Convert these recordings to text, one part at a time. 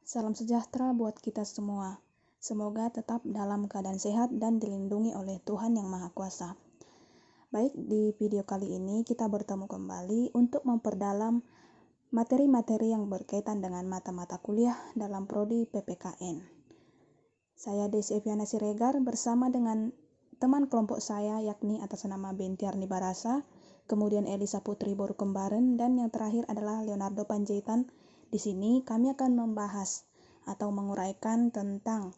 Salam sejahtera buat kita semua. Semoga tetap dalam keadaan sehat dan dilindungi oleh Tuhan Yang Maha Kuasa. Baik, di video kali ini kita bertemu kembali untuk memperdalam materi-materi yang berkaitan dengan mata-mata kuliah dalam prodi PPKN. Saya Desi Eviana Siregar bersama dengan teman kelompok saya yakni atas nama Bentiarni Barasa, kemudian Elisa Putri Boru Kembaren, dan yang terakhir adalah Leonardo Panjaitan. Di sini kami akan membahas atau menguraikan tentang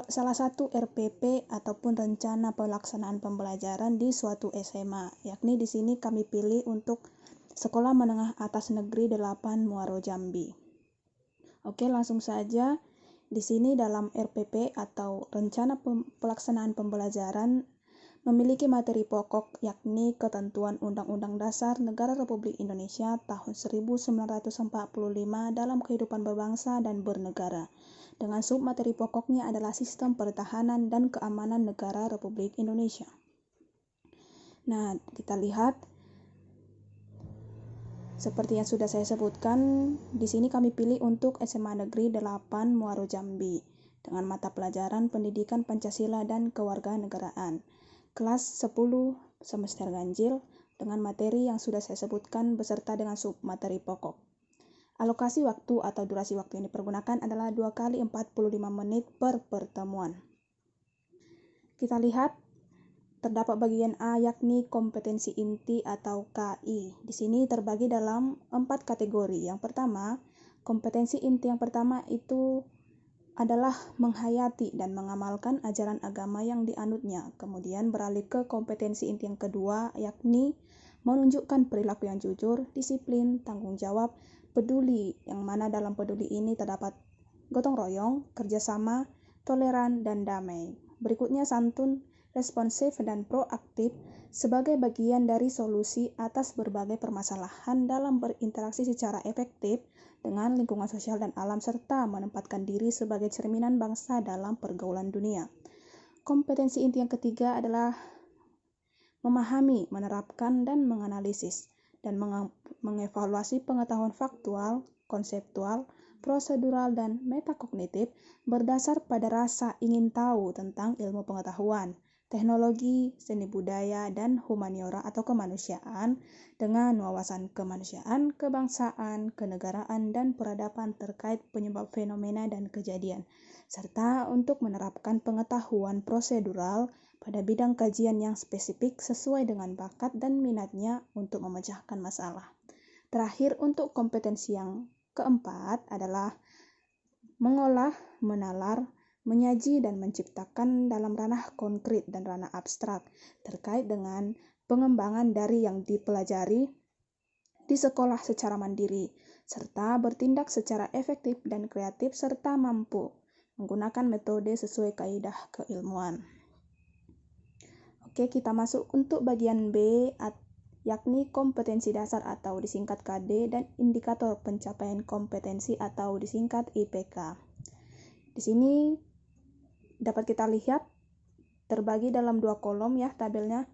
salah satu RPP ataupun rencana pelaksanaan pembelajaran di suatu SMA, yakni di sini kami pilih untuk Sekolah Menengah Atas Negeri 8 Muaro Jambi. Oke, langsung saja. Di sini dalam RPP atau rencana pelaksanaan pembelajaran memiliki materi pokok yakni ketentuan Undang-Undang Dasar Negara Republik Indonesia tahun 1945 dalam kehidupan berbangsa dan bernegara. Dengan submateri pokoknya adalah sistem pertahanan dan keamanan negara Republik Indonesia. Nah, kita lihat seperti yang sudah saya sebutkan, di sini kami pilih untuk SMA Negeri 8 Muaro Jambi dengan mata pelajaran Pendidikan Pancasila dan Kewarganegaraan. Kelas 10 semester ganjil dengan materi yang sudah saya sebutkan beserta dengan submateri pokok. Alokasi waktu atau durasi waktu yang dipergunakan adalah 2 kali 45 menit per pertemuan. Kita lihat terdapat bagian A yakni kompetensi inti atau KI. Di sini terbagi dalam 4 kategori. Yang pertama, kompetensi inti yang pertama itu adalah menghayati dan mengamalkan ajaran agama yang dianutnya. Kemudian beralih ke kompetensi inti yang kedua yakni menunjukkan perilaku yang jujur, disiplin, tanggung jawab, peduli, yang mana dalam peduli ini terdapat gotong royong, kerjasama, toleran, dan damai. Berikutnya santun, responsif, dan proaktif sebagai bagian dari solusi atas berbagai permasalahan dalam berinteraksi secara efektif dengan lingkungan sosial dan alam serta menempatkan diri sebagai cerminan bangsa dalam pergaulan dunia. Kompetensi inti yang ketiga adalah memahami, menerapkan, dan menganalisis dan mengevaluasi pengetahuan faktual, konseptual, prosedural, dan metakognitif berdasar pada rasa ingin tahu tentang ilmu pengetahuan, teknologi, seni budaya, dan humaniora atau kemanusiaan dengan wawasan kemanusiaan, kebangsaan, kenegaraan, dan peradaban terkait penyebab fenomena dan kejadian, serta untuk menerapkan pengetahuan prosedural pada bidang kajian yang spesifik sesuai dengan bakat dan minatnya untuk memecahkan masalah. Terakhir, untuk kompetensi yang keempat adalah mengolah, menalar, menyaji, dan menciptakan dalam ranah konkret dan ranah abstrak terkait dengan pengembangan dari yang dipelajari di sekolah secara mandiri, serta bertindak secara efektif dan kreatif serta mampu menggunakan metode sesuai kaidah keilmuan. Oke, kita masuk untuk bagian B, yakni kompetensi dasar atau disingkat KD dan indikator pencapaian kompetensi atau disingkat IPK. Di sini dapat kita lihat terbagi dalam 2 kolom ya tabelnya.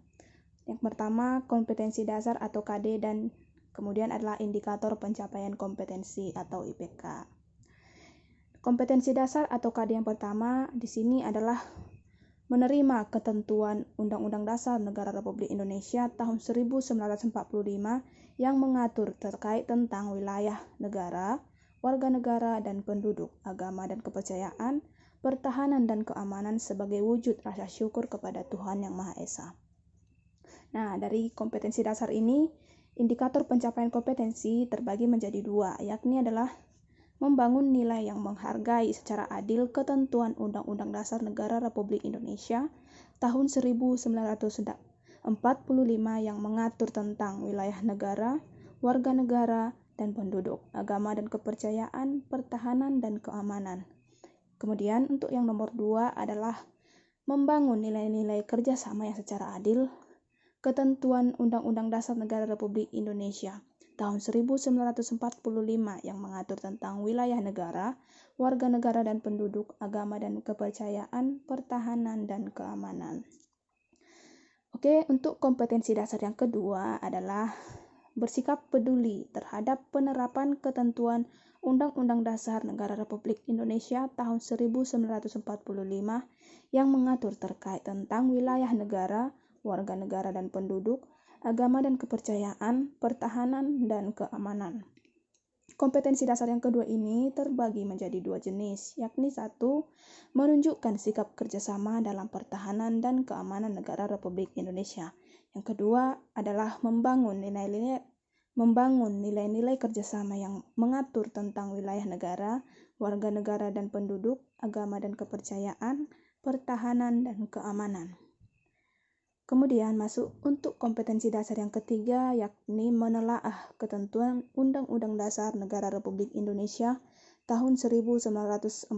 Yang pertama kompetensi dasar atau KD dan kemudian adalah indikator pencapaian kompetensi atau IPK. Kompetensi dasar atau KD yang pertama di sini adalah menerima ketentuan Undang-Undang Dasar Negara Republik Indonesia tahun 1945 yang mengatur terkait tentang wilayah negara, warga negara dan penduduk, agama dan kepercayaan, pertahanan dan keamanan sebagai wujud rasa syukur kepada Tuhan Yang Maha Esa. Nah, dari kompetensi dasar ini, indikator pencapaian kompetensi terbagi menjadi 2, yakni adalah membangun nilai yang menghargai secara adil ketentuan Undang-Undang Dasar Negara Republik Indonesia tahun 1945 yang mengatur tentang wilayah negara, warga negara, dan penduduk, agama dan kepercayaan, pertahanan dan keamanan. Kemudian untuk yang nomor 2 adalah membangun nilai-nilai kerjasama yang secara adil, ketentuan Undang-Undang Dasar Negara Republik Indonesia tahun 1945 yang mengatur tentang wilayah negara, warga negara dan penduduk, agama dan kepercayaan, pertahanan dan keamanan. Oke, untuk kompetensi dasar yang kedua adalah bersikap peduli terhadap penerapan ketentuan Undang-Undang Dasar Negara Republik Indonesia tahun 1945 yang mengatur terkait tentang wilayah negara, warga negara dan penduduk, agama dan kepercayaan, pertahanan dan keamanan. Kompetensi dasar yang kedua ini terbagi menjadi dua jenis, yakni satu, menunjukkan sikap kerjasama dalam pertahanan dan keamanan negara Republik Indonesia. Yang kedua adalah membangun nilai-nilai kerjasama yang mengatur tentang wilayah negara, warga negara dan penduduk, agama dan kepercayaan, pertahanan dan keamanan. Kemudian masuk untuk kompetensi dasar yang ketiga, yakni menelaah ketentuan Undang-Undang Dasar Negara Republik Indonesia tahun 1945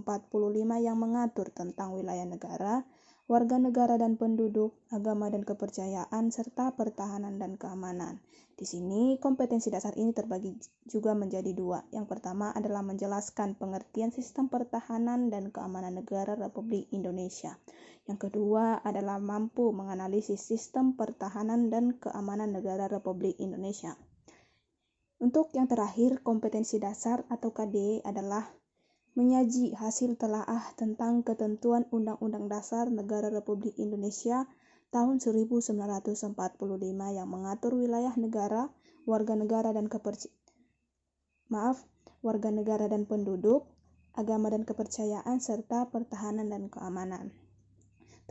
yang mengatur tentang wilayah negara, warga negara dan penduduk, agama dan kepercayaan, serta pertahanan dan keamanan. Di sini kompetensi dasar ini terbagi juga menjadi dua. Yang pertama adalah menjelaskan pengertian sistem pertahanan dan keamanan negara Republik Indonesia. Yang kedua adalah mampu menganalisis sistem pertahanan dan keamanan negara Republik Indonesia. Untuk yang terakhir, kompetensi dasar atau KD adalah menyaji hasil telaah tentang ketentuan Undang-Undang Dasar Negara Republik Indonesia tahun 1945 yang mengatur wilayah negara, warga negara dan penduduk, agama dan kepercayaan, serta pertahanan dan keamanan.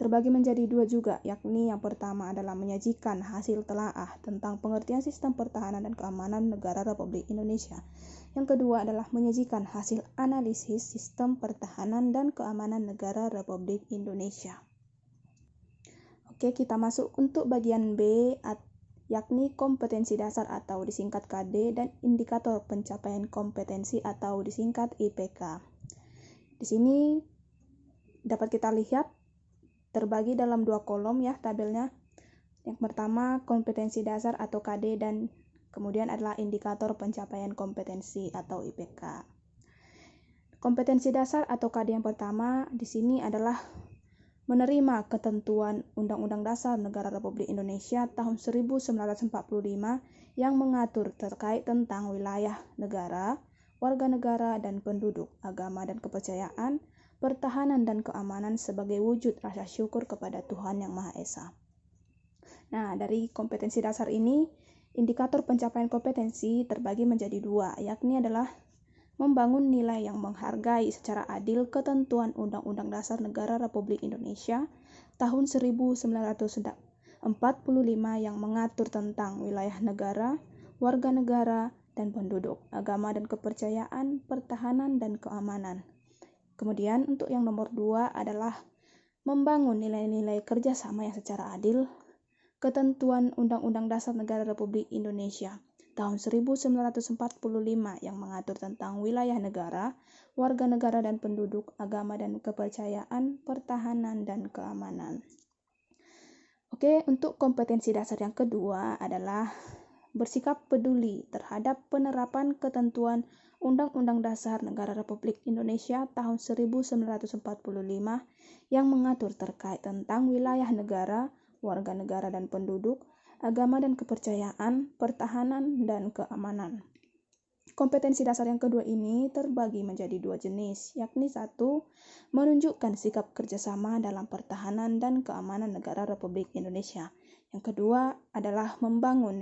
Terbagi menjadi dua juga, yakni yang pertama adalah menyajikan hasil telaah tentang pengertian sistem pertahanan dan keamanan negara Republik Indonesia. Yang kedua adalah menyajikan hasil analisis sistem pertahanan dan keamanan negara Republik Indonesia. Oke, kita masuk untuk bagian B, yakni kompetensi dasar atau disingkat KD dan indikator pencapaian kompetensi atau disingkat IPK. Di sini dapat kita lihat terbagi dalam dua kolom ya tabelnya. Yang pertama kompetensi dasar atau KD dan kemudian adalah indikator pencapaian kompetensi atau IPK. Kompetensi dasar atau KD yang pertama di sini adalah menerima ketentuan Undang-Undang Dasar Negara Republik Indonesia tahun 1945 yang mengatur terkait tentang wilayah negara, warga negara dan penduduk, agama dan kepercayaan, pertahanan dan keamanan sebagai wujud rasa syukur kepada Tuhan Yang Maha Esa. Nah, dari kompetensi dasar ini, indikator pencapaian kompetensi terbagi menjadi dua, yakni adalah membangun nilai yang menghargai secara adil ketentuan Undang-Undang Dasar Negara Republik Indonesia tahun 1945 yang mengatur tentang wilayah negara, warga negara dan penduduk, agama dan kepercayaan, pertahanan dan keamanan. Kemudian untuk yang nomor 2 adalah membangun nilai-nilai kerjasama yang secara adil ketentuan Undang-Undang Dasar Negara Republik Indonesia tahun 1945 yang mengatur tentang wilayah negara, warga negara dan penduduk, agama dan kepercayaan, pertahanan dan keamanan. Oke, untuk kompetensi dasar yang kedua adalah bersikap peduli terhadap penerapan ketentuan Undang-Undang Dasar Negara Republik Indonesia tahun 1945 yang mengatur terkait tentang wilayah negara, warga negara dan penduduk, agama dan kepercayaan, pertahanan dan keamanan. Kompetensi dasar yang kedua ini terbagi menjadi dua jenis, yakni satu, menunjukkan sikap kerjasama dalam pertahanan dan keamanan negara Republik Indonesia. Yang kedua adalah membangun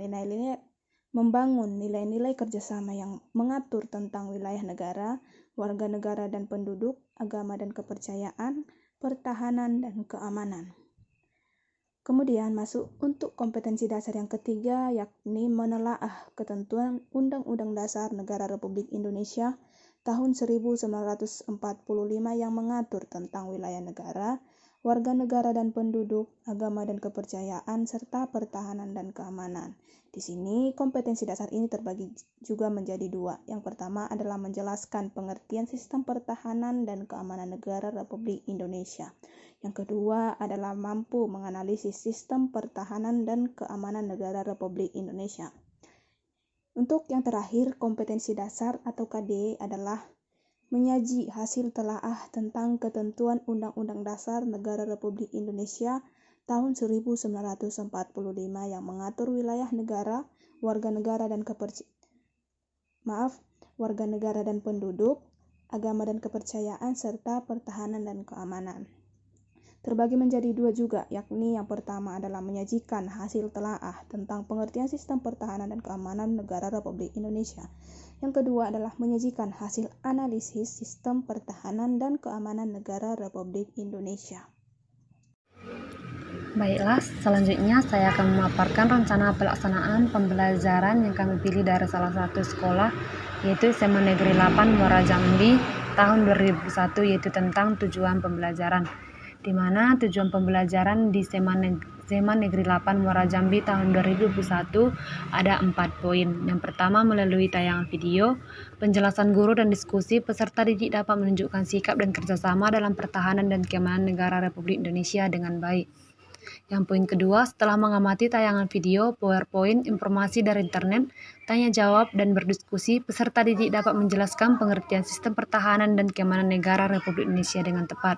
nilai-nilai kerjasama yang mengatur tentang wilayah negara, warga negara dan penduduk, agama dan kepercayaan, pertahanan dan keamanan. Kemudian masuk untuk kompetensi dasar yang ketiga, yakni menelaah ketentuan Undang-Undang Dasar Negara Republik Indonesia tahun 1945 yang mengatur tentang wilayah negara, warga negara dan penduduk, agama dan kepercayaan, serta pertahanan dan keamanan. Di sini kompetensi dasar ini terbagi juga menjadi dua. Yang pertama adalah menjelaskan pengertian sistem pertahanan dan keamanan negara Republik Indonesia. Yang kedua adalah mampu menganalisis sistem pertahanan dan keamanan negara Republik Indonesia. Untuk yang terakhir, kompetensi dasar atau KD adalah menyaji hasil telaah tentang ketentuan Undang-Undang Dasar Negara Republik Indonesia tahun 1945 yang mengatur wilayah negara, warga negara dan penduduk, agama dan kepercayaan, serta pertahanan dan keamanan. Terbagi menjadi dua juga, yakni yang pertama adalah menyajikan hasil telaah tentang pengertian sistem pertahanan dan keamanan negara Republik Indonesia. Yang kedua adalah menyajikan hasil analisis sistem pertahanan dan keamanan negara Republik Indonesia. Baiklah, selanjutnya saya akan memaparkan rencana pelaksanaan pembelajaran yang kami pilih dari salah satu sekolah, yaitu SMA Negeri 8 Muara Jambi tahun 2001, yaitu tentang tujuan pembelajaran. Di mana tujuan pembelajaran di SMA Negeri 8 Muara Jambi tahun 2021 ada 4 poin. Yang pertama, melalui tayangan video, penjelasan guru dan diskusi, peserta didik dapat menunjukkan sikap dan kerjasama dalam pertahanan dan keamanan negara Republik Indonesia dengan baik. Yang poin kedua, setelah mengamati tayangan video, PowerPoint, informasi dari internet, tanya jawab, dan berdiskusi, peserta didik dapat menjelaskan pengertian sistem pertahanan dan keamanan negara Republik Indonesia dengan tepat.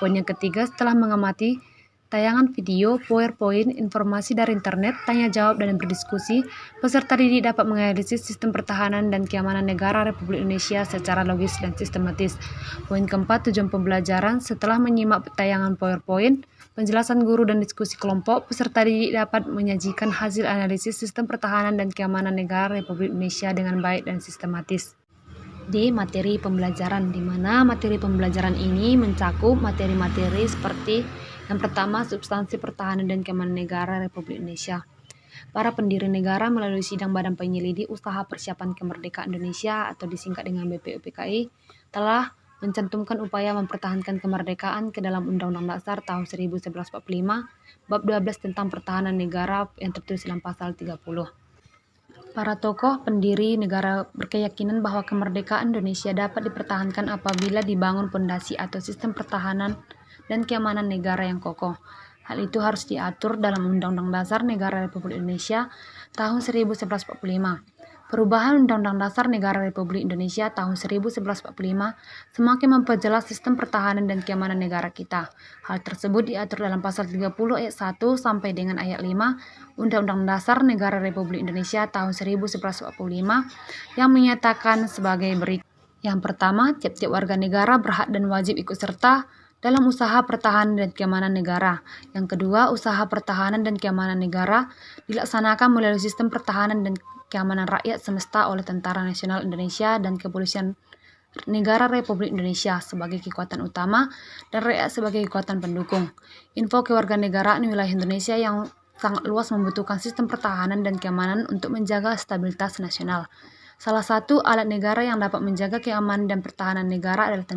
Poin yang ketiga, setelah mengamati tayangan video, PowerPoint, informasi dari internet, tanya jawab, dan berdiskusi, peserta didik dapat menganalisis sistem pertahanan dan keamanan negara Republik Indonesia secara logis dan sistematis. Poin keempat, tujuan pembelajaran, setelah menyimak tayangan PowerPoint, penjelasan guru dan diskusi kelompok, peserta didik dapat menyajikan hasil analisis sistem pertahanan dan keamanan negara Republik Indonesia dengan baik dan sistematis. Di materi pembelajaran, di mana materi pembelajaran ini mencakup materi-materi seperti yang pertama, substansi pertahanan dan keamanan negara Republik Indonesia. Para pendiri negara melalui sidang Badan Penyelidik Usaha Persiapan Kemerdekaan Indonesia atau disingkat dengan BPUPKI telah mencantumkan upaya mempertahankan kemerdekaan ke dalam Undang-Undang Dasar tahun 1945 bab 12 tentang pertahanan negara yang tertulis dalam pasal 30. Para tokoh pendiri negara berkeyakinan bahwa kemerdekaan Indonesia dapat dipertahankan apabila dibangun pondasi atau sistem pertahanan dan keamanan negara yang kokoh. Hal itu harus diatur dalam Undang-Undang Dasar Negara Republik Indonesia tahun 1945. Perubahan Undang-Undang Dasar Negara Republik Indonesia tahun 1945 semakin memperjelas sistem pertahanan dan keamanan negara kita. Hal tersebut diatur dalam pasal 30 ayat 1 sampai dengan ayat 5 Undang-Undang Dasar Negara Republik Indonesia tahun 1945 yang menyatakan sebagai berikut. Yang pertama, tiap-tiap warga negara berhak dan wajib ikut serta dalam usaha pertahanan dan keamanan negara. Yang kedua, usaha pertahanan dan keamanan negara dilaksanakan melalui sistem pertahanan dan keamanan rakyat semesta oleh Tentara Nasional Indonesia dan Kepolisian Negara Republik Indonesia sebagai kekuatan utama dan rakyat sebagai kekuatan pendukung. Info kewarganegaraan wilayah Indonesia yang sangat luas membutuhkan sistem pertahanan dan keamanan untuk menjaga stabilitas nasional. Salah satu alat negara yang dapat menjaga keamanan dan pertahanan negara adalah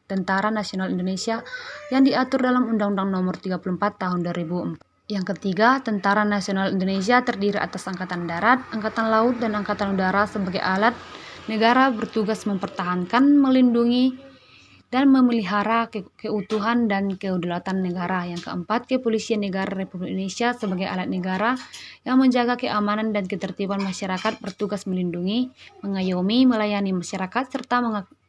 Tentara Nasional Indonesia yang diatur dalam Undang-Undang Nomor 34 Tahun 2004. Yang ketiga, Tentara Nasional Indonesia terdiri atas Angkatan Darat, Angkatan Laut, dan Angkatan Udara sebagai alat negara bertugas mempertahankan, melindungi, dan memelihara keutuhan dan kedaulatan negara. Yang keempat, Kepolisian Negara Republik Indonesia sebagai alat negara yang menjaga keamanan dan ketertiban masyarakat, bertugas melindungi, mengayomi, melayani masyarakat, serta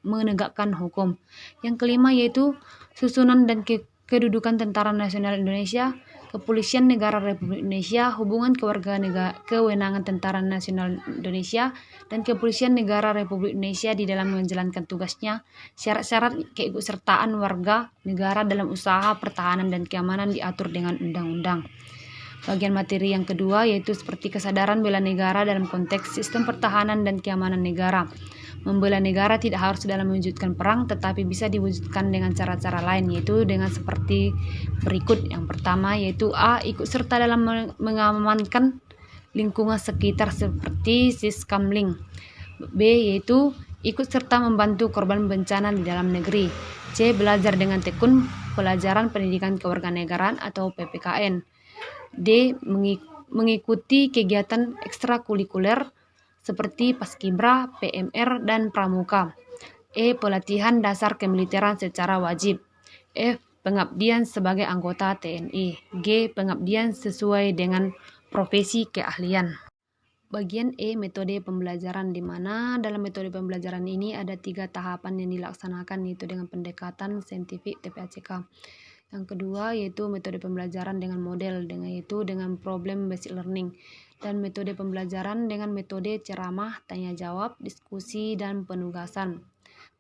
menegakkan hukum. Yang kelima yaitu susunan dan kedudukan Tentara Nasional Indonesia, Kepolisian Negara Republik Indonesia, hubungan kewenangan Tentara Nasional Indonesia dan Kepolisian Negara Republik Indonesia di dalam menjalankan tugasnya, syarat-syarat keikutsertaan warga negara dalam usaha pertahanan dan keamanan diatur dengan undang-undang. Bagian materi yang kedua yaitu seperti kesadaran bela negara dalam konteks sistem pertahanan dan keamanan negara. Membela negara tidak harus dalam mewujudkan perang, tetapi bisa diwujudkan dengan cara-cara lain, yaitu dengan seperti berikut. Yang pertama yaitu A. Ikut serta dalam mengamankan lingkungan sekitar seperti Siskamling. B. Yaitu ikut serta membantu korban bencana di dalam negeri. C. Belajar dengan tekun pelajaran pendidikan kewarganegaraan atau PPKN. D. Mengikuti kegiatan ekstrakurikuler seperti Paskibra, PMR, dan Pramuka. E. Pelatihan dasar kemiliteran secara wajib. F. Pengabdian sebagai anggota TNI. G. Pengabdian sesuai dengan profesi keahlian. Bagian E. Metode pembelajaran, di mana dalam metode pembelajaran ini ada 3 tahapan yang dilaksanakan, yaitu dengan pendekatan saintifik TPACK. Yang kedua yaitu metode pembelajaran dengan model, yaitu dengan problem based learning. dan metode pembelajaran dengan metode ceramah, tanya jawab, diskusi, dan penugasan.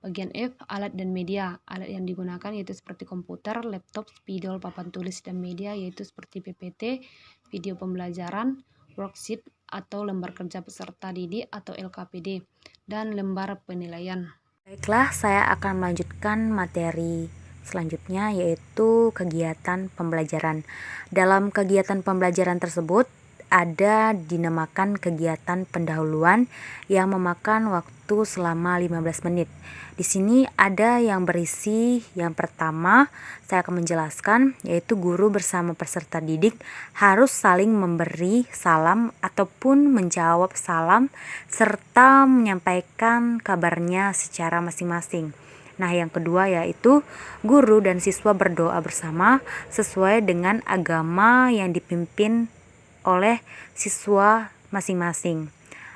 Bagian F, alat dan media. Alat yang digunakan yaitu seperti komputer, laptop, spidol, papan tulis, dan media yaitu seperti PPT, video pembelajaran, worksheet atau lembar kerja peserta didik atau LKPD, dan lembar penilaian. Baiklah, saya akan melanjutkan materi selanjutnya yaitu kegiatan pembelajaran. Dalam kegiatan pembelajaran tersebut ada dinamakan kegiatan pendahuluan yang memakan waktu selama 15 menit. Di sini ada yang berisi yang pertama saya akan menjelaskan yaitu guru bersama peserta didik harus saling memberi salam ataupun menjawab salam serta menyampaikan kabarnya secara masing-masing. Nah, yang kedua yaitu guru dan siswa berdoa bersama sesuai dengan agama yang dipimpin oleh siswa masing-masing.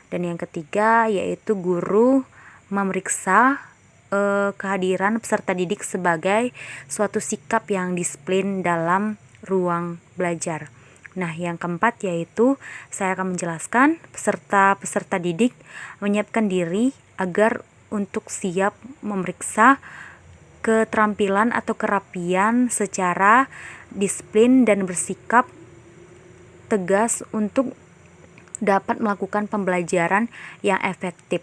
Dan yang ketiga yaitu guru memeriksa kehadiran peserta didik sebagai suatu sikap yang disiplin dalam ruang belajar. Nah, yang keempat yaitu saya akan menjelaskan peserta didik menyiapkan diri agar untuk siap memeriksa keterampilan atau kerapian secara disiplin dan bersikap tegas untuk dapat melakukan pembelajaran yang efektif.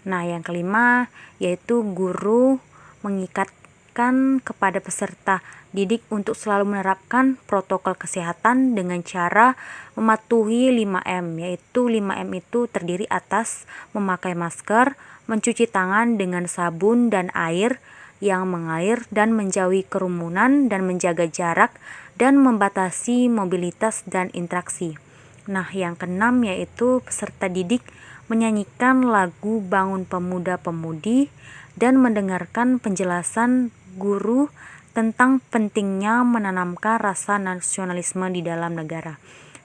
Nah, yang kelima yaitu guru mengikatkan kepada peserta didik untuk selalu menerapkan protokol kesehatan dengan cara mematuhi 5M, yaitu 5M itu terdiri atas memakai masker, mencuci tangan dengan sabun dan air yang mengalir dan menjauhi kerumunan dan menjaga jarak dan membatasi mobilitas dan interaksi. Nah, yang keenam yaitu peserta didik menyanyikan lagu Bangun Pemuda-Pemudi dan mendengarkan penjelasan guru tentang pentingnya menanamkan rasa nasionalisme di dalam negara.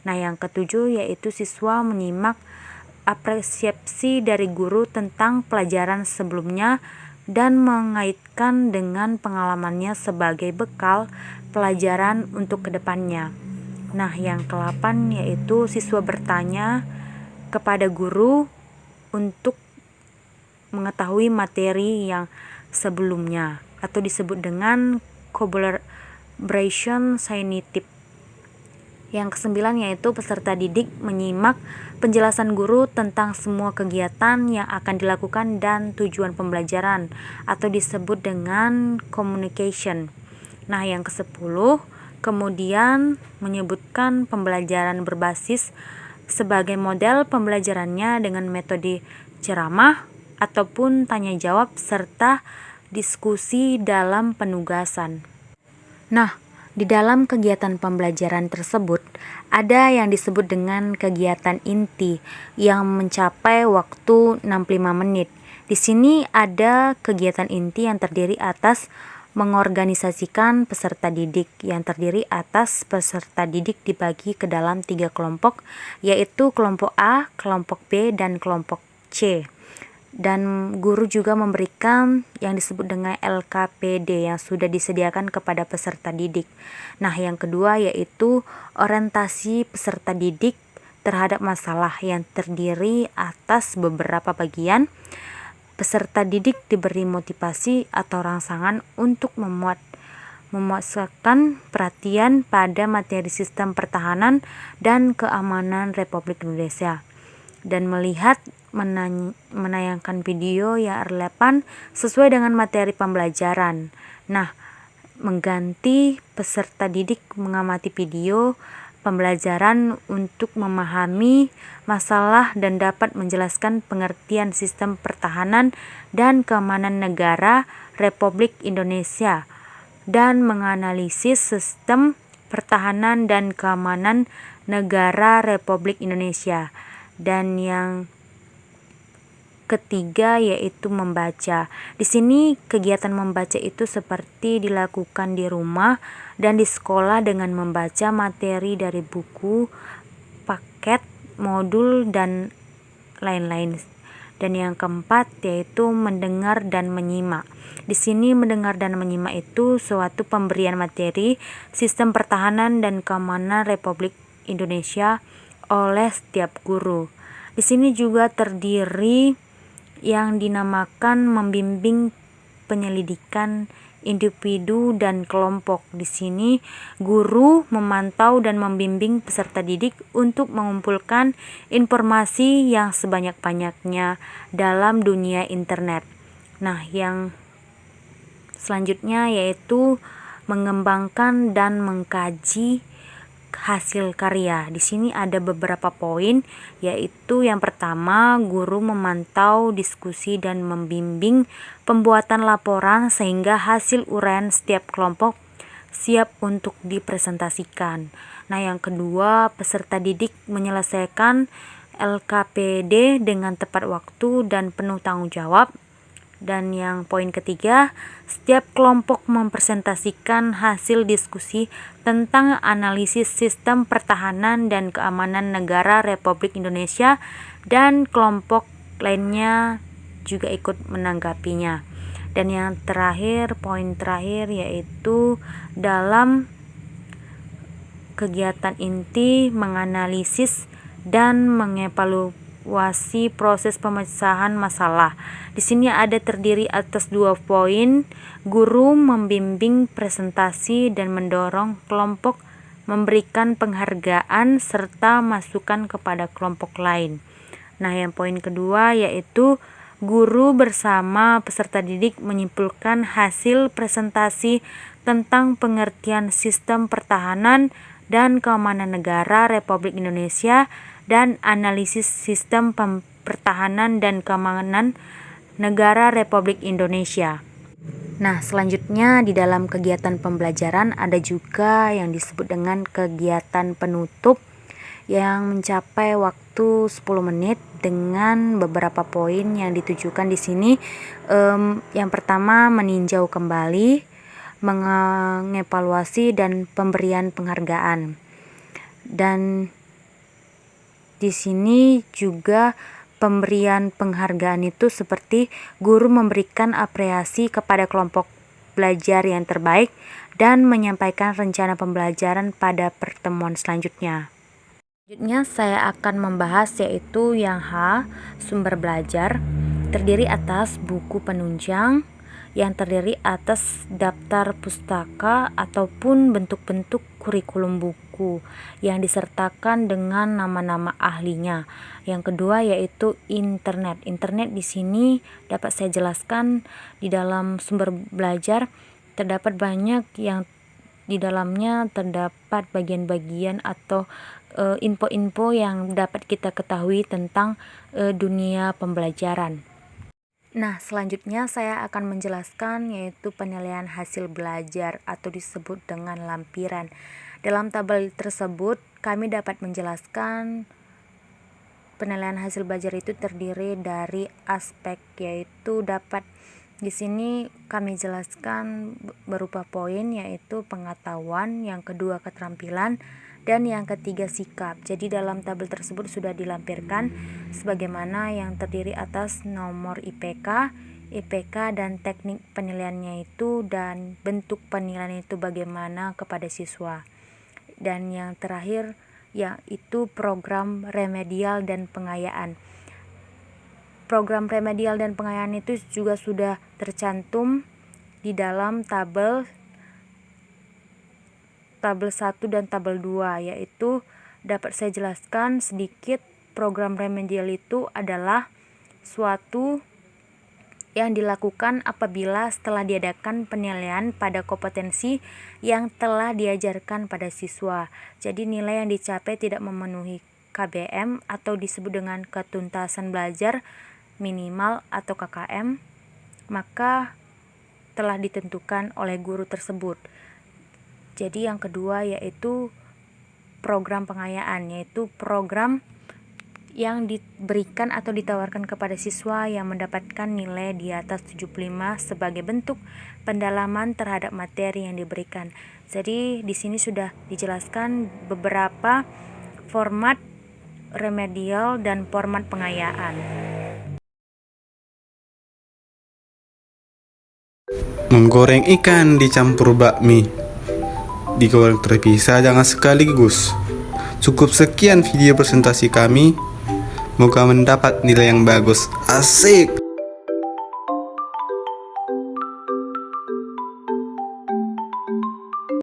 Nah, yang ketujuh yaitu siswa menyimak apresiasi dari guru tentang pelajaran sebelumnya dan mengaitkan dengan pengalamannya sebagai bekal pelajaran untuk kedepannya. Nah, yang ke-8 yaitu siswa bertanya kepada guru untuk mengetahui materi yang sebelumnya atau disebut dengan collaboration scientific. Yang ke-9 yaitu peserta didik menyimak penjelasan guru tentang semua kegiatan yang akan dilakukan dan tujuan pembelajaran atau disebut dengan communication. Nah, yang ke-10 kemudian menyebutkan pembelajaran berbasis sebagai model pembelajarannya dengan metode ceramah ataupun tanya jawab serta diskusi dalam penugasan. Nah, di dalam kegiatan pembelajaran tersebut ada yang disebut dengan kegiatan inti yang mencapai waktu 65 menit. Di sini ada kegiatan inti yang terdiri atas mengorganisasikan peserta didik yang terdiri atas peserta didik dibagi ke dalam 3 kelompok yaitu kelompok A, kelompok B, dan kelompok C. Dan guru juga memberikan yang disebut dengan LKPD yang sudah disediakan kepada peserta didik. Nah, yang kedua yaitu orientasi peserta didik terhadap masalah yang terdiri atas beberapa bagian. Peserta didik diberi motivasi atau rangsangan untuk memuaskan perhatian pada materi sistem pertahanan dan keamanan Republik Indonesia dan melihat menayangkan video yang relevan sesuai dengan materi pembelajaran. Nah, mengganti peserta didik mengamati video pembelajaran untuk memahami masalah dan dapat menjelaskan pengertian sistem pertahanan dan keamanan negara Republik Indonesia dan menganalisis sistem pertahanan dan keamanan negara Republik Indonesia. Dan yang ketiga yaitu membaca. Di sini kegiatan membaca itu seperti dilakukan di rumah dan di sekolah dengan membaca materi dari buku, paket, modul, dan lain-lain. Dan yang keempat yaitu mendengar dan menyimak. Di sini mendengar dan menyimak itu suatu pemberian materi sistem pertahanan dan keamanan Republik Indonesia oleh setiap guru. Di sini juga terdiri yang dinamakan membimbing penyelidikan individu dan kelompok. Di sini guru memantau dan membimbing peserta didik untuk mengumpulkan informasi yang sebanyak-banyaknya dalam dunia internet. Nah, yang selanjutnya yaitu mengembangkan dan mengkaji hasil karya. Di sini ada beberapa poin, yaitu yang pertama, guru memantau, diskusi, dan membimbing pembuatan laporan sehingga hasil uraian setiap kelompok siap untuk dipresentasikan. Nah, yang kedua, peserta didik menyelesaikan LKPD dengan tepat waktu dan penuh tanggung jawab. Dan yang poin ketiga, setiap kelompok mempresentasikan hasil diskusi tentang analisis sistem pertahanan dan keamanan negara Republik Indonesia, dan kelompok lainnya juga ikut menanggapinya. Dan yang terakhir, poin terakhir, yaitu dalam kegiatan inti menganalisis dan mengevaluasi proses pemecahan masalah. Di sini ada terdiri atas 2 poin. Guru membimbing presentasi dan mendorong kelompok memberikan penghargaan serta masukan kepada kelompok lain. Nah, yang poin kedua yaitu guru bersama peserta didik menyimpulkan hasil presentasi tentang pengertian sistem pertahanan dan keamanan negara Republik Indonesia dan analisis sistem pertahanan dan keamanan negara Republik Indonesia. Nah, selanjutnya di dalam kegiatan pembelajaran ada juga yang disebut dengan kegiatan penutup yang mencapai waktu 10 menit dengan beberapa poin yang ditujukan di sini. Yang pertama, meninjau kembali, mengevaluasi, dan pemberian penghargaan. Dan di sini juga pemberian penghargaan itu seperti guru memberikan apresiasi kepada kelompok belajar yang terbaik dan menyampaikan rencana pembelajaran pada pertemuan selanjutnya. Selanjutnya saya akan membahas yaitu yang H, sumber belajar, terdiri atas buku penunjang, yang terdiri atas daftar pustaka ataupun bentuk-bentuk kurikulum buku yang disertakan dengan nama-nama ahlinya. Yang kedua yaitu internet. Internet di sini dapat saya jelaskan di dalam sumber belajar terdapat banyak yang di dalamnya terdapat bagian-bagian atau info-info yang dapat kita ketahui tentang dunia pembelajaran. Nah, selanjutnya saya akan menjelaskan yaitu penilaian hasil belajar atau disebut dengan lampiran. Dalam tabel tersebut kami dapat menjelaskan penilaian hasil belajar itu terdiri dari aspek, yaitu dapat di sini kami jelaskan berupa poin, yaitu pengetahuan, yang kedua keterampilan, dan yang ketiga sikap. Jadi dalam tabel tersebut sudah dilampirkan sebagaimana yang terdiri atas nomor IPK, dan teknik penilaiannya itu, dan bentuk penilaian itu bagaimana kepada siswa. Dan yang terakhir yaitu program remedial dan pengayaan. Program remedial dan pengayaan itu juga sudah tercantum di dalam tabel 1 dan tabel 2, yaitu dapat saya jelaskan sedikit. Program remedial itu adalah suatu yang dilakukan apabila setelah diadakan penilaian pada kompetensi yang telah diajarkan pada siswa. Jadi nilai yang dicapai tidak memenuhi KBM atau disebut dengan ketuntasan belajar minimal atau KKM, maka telah ditentukan oleh guru tersebut. Jadi yang kedua yaitu program pengayaan, yaitu program yang diberikan atau ditawarkan kepada siswa yang mendapatkan nilai di atas 75 sebagai bentuk pendalaman terhadap materi yang diberikan. Jadi di sini sudah dijelaskan beberapa format remedial dan format pengayaan. Menggoreng ikan dicampur bakmi, digoreng terpisah jangan sekaligus. Cukup sekian video presentasi kami. Moga mendapat nilai yang bagus. Asik!